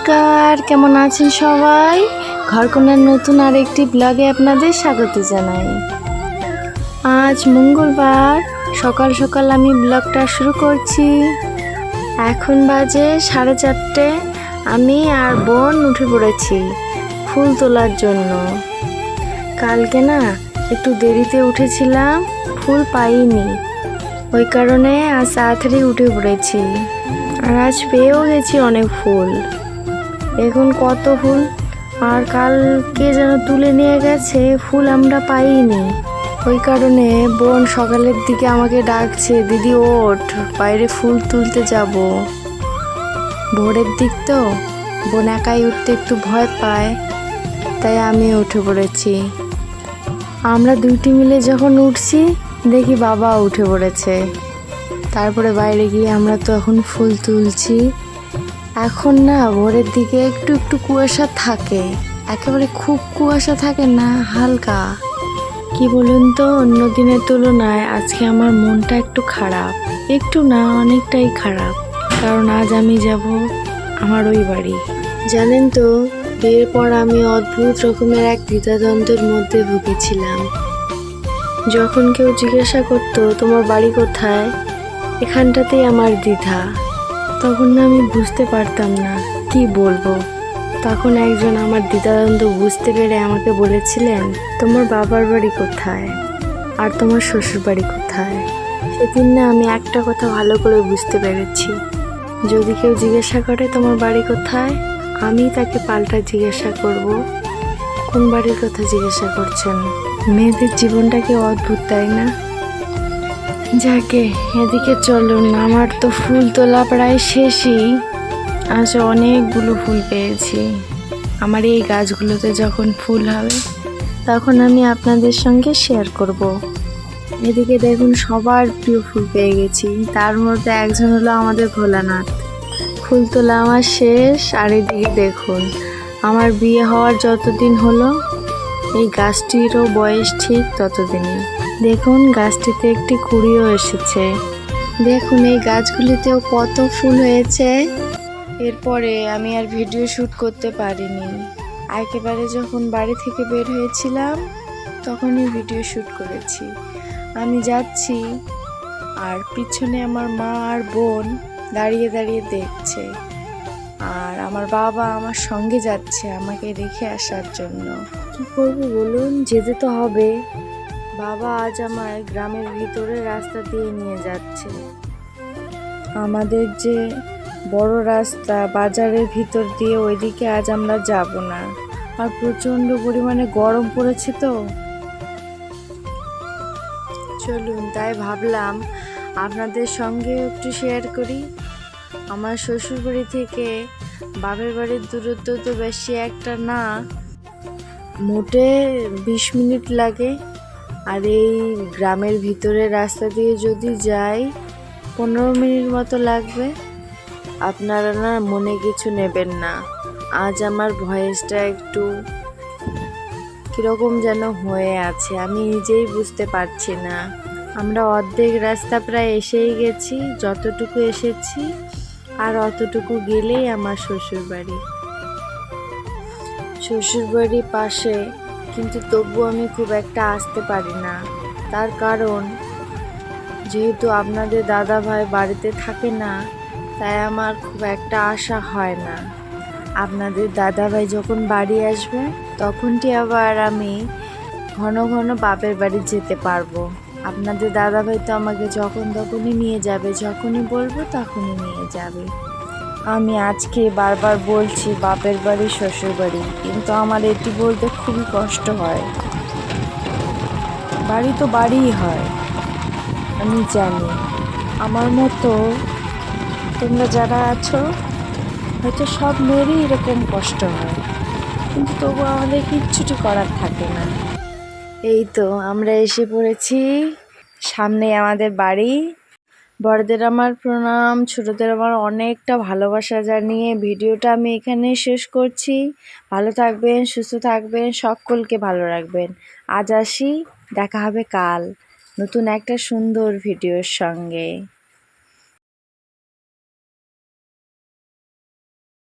নমস্কার, কেমন আছেন সবাই? ঘরকন্যার নতুন আরেকটি ব্লগে আপনাদের স্বাগত জানাই। আজ মঙ্গলবার সকাল সকাল আমি ব্লগটা শুরু করছি। এখন বাজে 4:30। আমি আর বোন উঠে পড়েছি ফুল তোলার জন্য। কালকে না একটু দেরিতে উঠেছিলাম, ফুল পাইনি, ওই কারণে আজ তাড়াতাড়ি উঠে পড়েছি। আর আজ পেয়েও গেছি অনেক ফুল। এখন কত ফুল, আর কালকে যেন তুলে নিয়ে গেছে, ফুল আমরা পাইনি। ওই কারণে বোন সকালের দিকে আমাকে ডাকছে, দিদি ওঠ, বাইরে ফুল তুলতে যাব। ভোরের দিক তো, বোন একাই উঠতে একটু ভয় পায়, তাই আমি উঠে পড়েছি। আমরা দুইটি মিলে যখন উঠছি, দেখি বাবা উঠে পড়েছে। তারপরে বাইরে গিয়ে আমরা তো এখন ফুল তুলছি। এখন না ভোরের দিকে একটু একটু কুয়াশা থাকে, একেবারে খুব কুয়াশা থাকে না, হালকা। কি বলুন তো, অন্য দিনের তুলনায় আজকে আমার মনটা একটু খারাপ। একটু না, অনেকটাই খারাপ, কারণ আজ আমি যাব আমার ওই বাড়ি। জানেন তো, বিয়ের পর আমি অদ্ভুত রকমের এক দ্বিধাদ্বন্দ্বের মধ্যে ভুগেছিলাম। যখন কেউ জিজ্ঞাসা করতো তোমার বাড়ি কোথায়, এখানটাতেই আমার দ্বিধা। তখন না আমি বুঝতে পারতাম না কি বলবো। তখন একজন আমার দ্বিধাদ্বন্দ্ব বুঝতে পেরে আমাকে বলেছিলেন, তোমার বাবার বাড়ি কোথায় আর তোমার শ্বশুর বাড়ি কোথায়। সেদিন না আমি একটা কথা ভালো করে বুঝতে পেরেছি, যদি কেউ জিজ্ঞাসা করে তোমার বাড়ি কোথায়, আমি তাকে পাল্টা জিজ্ঞাসা করব, কোন বাড়ির কথা জিজ্ঞাসা করছেন। মেয়েদের জীবনটা কি অদ্ভুত, তাই না? যাকে এদিকে চলুন, আমার তো ফুল তোলা প্রায় শেষই। আজ অনেকগুলো ফুল পেয়েছি। আমার এই গাছগুলোতে যখন ফুল হবে তখন আমি আপনাদের সঙ্গে শেয়ার করব। এদিকে দেখুন, সবার প্রিয় ফুল পেয়ে গেছি, তার মধ্যে একজন হলো আমাদের ভোলানাথ। ফুল তোলা আমার শেষ। আর এদিকে দেখুন, আমার বিয়ে হওয়ার যতদিন হলো, এই গাছটিরও বয়স ঠিক ততদিনই। দেখুন, গাছটিতে একটি কুড়িও এসেছে। দেখুন, এই গাছগুলিতেও কত ফুল হয়েছে। এরপরে আমি আর ভিডিও শ্যুট করতে পারিনি। একেবারে যখন বাড়ি থেকে বের হয়েছিলাম তখনই ভিডিও শ্যুট করেছি। আমি যাচ্ছি আর পিছনে আমার মা আর বোন দাঁড়িয়ে দাঁড়িয়ে দেখছে, আর আমার বাবা আমার সঙ্গে যাচ্ছে আমাকে রেখে আসার জন্য। কি করবো বলুন, যেতে তো হবে। বাবা আজ আমায় গ্রামের ভিতরে রাস্তা দিয়ে নিয়ে যাচ্ছে। আমাদের যে বড় রাস্তা বাজারের ভিতর দিয়ে, ওইদিকে আজ আমরা যাব না। আর প্রচণ্ড পরিমাণে গরম পড়েছে তো, চলুন তাই ভাবলাম আপনাদের সঙ্গে একটু শেয়ার করি। আমার শ্বশুরবাড়ি থেকে বাপের বাড়ির দূরত্ব তো বেশি একটা না, মোটে 20 মিনিট লাগে। আর এই গ্রামের ভিতরের রাস্তা দিয়ে যদি যাই 15 মিনিট মতো লাগবে। আপনারা না মনে কিছু নেবেন না, আজ আমার ভয়েসটা একটু কীরকম যেন হয়ে আছে, আমি নিজেই বুঝতে পারছি না। আমরা অর্ধেক রাস্তা প্রায় এসেই গেছি, যতটুকু এসেছি আর অতটুকু গেলেই আমার শ্বশুরবাড়ি। শ্বশুরবাড়ি পাশে, কিন্তু তবু আমি খুব একটা আসতে পারি না। তার কারণ, যেহেতু আপনাদের দাদা ভাই বাড়িতে থাকে না, তাই আমার খুব একটা আশা হয় না। আপনাদের দাদা ভাই যখন বাড়ি আসবে তখনটি আবার আমি ঘন ঘন বাপের বাড়ি যেতে পারবো। আপনাদের দাদা ভাই তো আমাকে যখন তখনই নিয়ে যাবে, যখনই বলবো তখনই নিয়ে যাবে। আমি আজকে বারবার বলছি বাপের বাড়ি শ্বশুর বাড়ি, কিন্তু আমার এটি বলতে খুবই কষ্ট হয়। বাড়ি তো বাড়িই হয়, আমি জানি। আমার মতো তোমরা যারা আছো, হয়তো সব মেয়েরই এরকম কষ্ট হয়, কিন্তু তবু আমাদের কিচ্ছুটি করার থাকে না। এই তো আমরা এসে পড়েছি, সামনে আমাদের বাড়ি। বড়দের আমার প্রণাম, ছোটদের আমার অনেকটা ভালোবাসা জানিয়ে ভিডিওটা আমি এখানে শেষ করছি। ভালো থাকবেন, সুস্থ থাকবেন, সকলকে ভালো রাখবেন। আজ আসি, দেখা হবে কাল নতুন একটা সুন্দর ভিডিওর সঙ্গে।